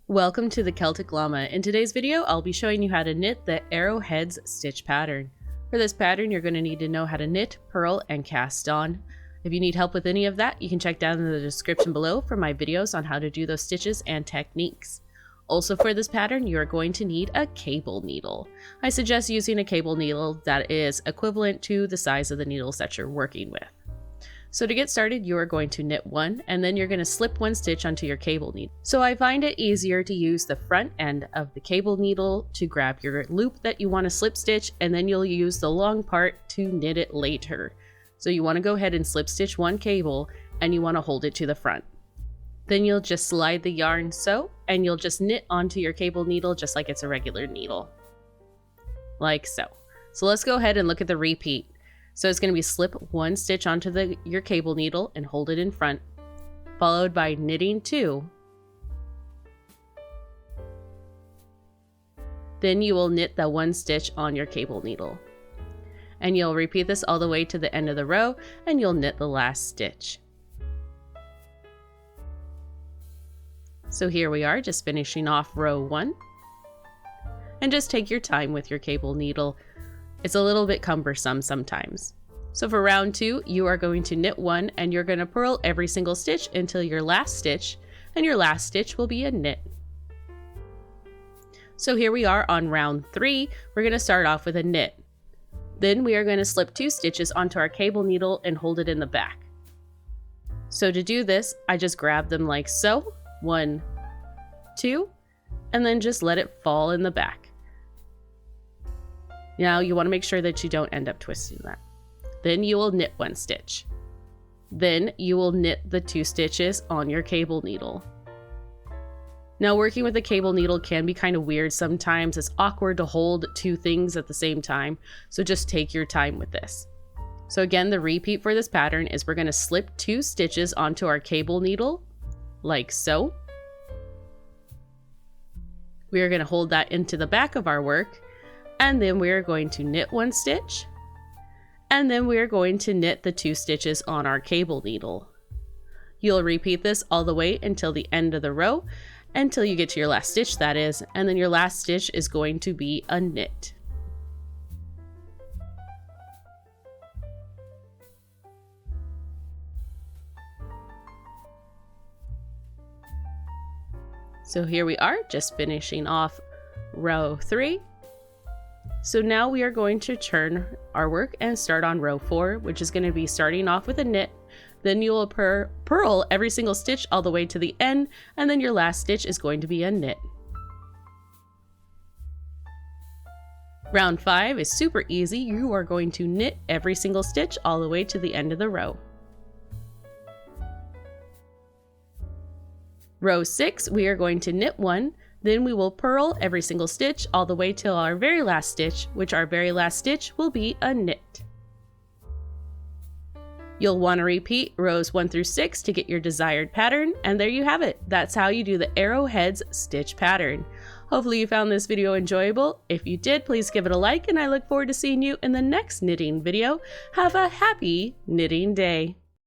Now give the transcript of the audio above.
Welcome to the Celtic Llama. In today's video, I'll be showing you how to knit the Arrowheads stitch pattern. For this pattern, you're going to need to know how to knit, purl, and cast on. If you need help with any of that, you can check down in the description below for my videos on how to do those stitches and techniques. Also for this pattern, you are going to need a cable needle. I suggest using a cable needle that is equivalent to the size of the needles that you're working with. So to get started, you are going to knit one, and then you're going to slip one stitch onto your cable needle. So I find it easier to use the front end of the cable needle to grab your loop that you want to slip stitch, and then you'll use the long part to knit it later. So you want to go ahead and slip stitch one cable, and you want to hold it to the front. Then you'll just slide the yarn so, and you'll just knit onto your cable needle just like it's a regular needle. Like so. So let's go ahead and look at the repeat. So it's going to be slip one stitch onto your cable needle and hold it in front, followed by knitting two. Then you will knit the one stitch on your cable needle. And you'll repeat this all the way to the end of the row, and you'll knit the last stitch. So here we are, just finishing off row one. And just take your time with your cable needle. It's a little bit cumbersome sometimes. So for round two, you are going to knit one, and you're going to purl every single stitch until your last stitch, and your last stitch will be a knit. So here we are on round three. We're going to start off with a knit. Then we are going to slip two stitches onto our cable needle and hold it in the back. So to do this, I just grab them like so, 1, 2, and then just let it fall in the back. Now you want to make sure that you don't end up twisting that. Then you will knit one stitch. Then you will knit the two stitches on your cable needle. Now working with a cable needle can be kind of weird sometimes. It's awkward to hold two things at the same time, so just take your time with this. So again, the repeat for this pattern is we're going to slip two stitches onto our cable needle, like so. We are going to hold that into the back of our work, and then we are going to knit one stitch, and then we are going to knit the two stitches on our cable needle. You'll repeat this all the way until the end of the row, until you get to your last stitch, that is, and then your last stitch is going to be a knit. So here we are, just finishing off row three. So now we are going to turn our work and start on row four, which is going to be starting off with a knit. Then you will purl every single stitch all the way to the end, and then your last stitch is going to be a knit. Round five is super easy. You are going to knit every single stitch all the way to the end of the row. Row six, we are going to knit one. Then we will purl every single stitch all the way till our very last stitch, which our very last stitch will be a knit. You'll want to repeat rows 1 through 6 to get your desired pattern, and there you have it. That's how you do the Arrowheads stitch pattern. Hopefully you found this video enjoyable. If you did, please give it a like, and I look forward to seeing you in the next knitting video. Have a happy knitting day.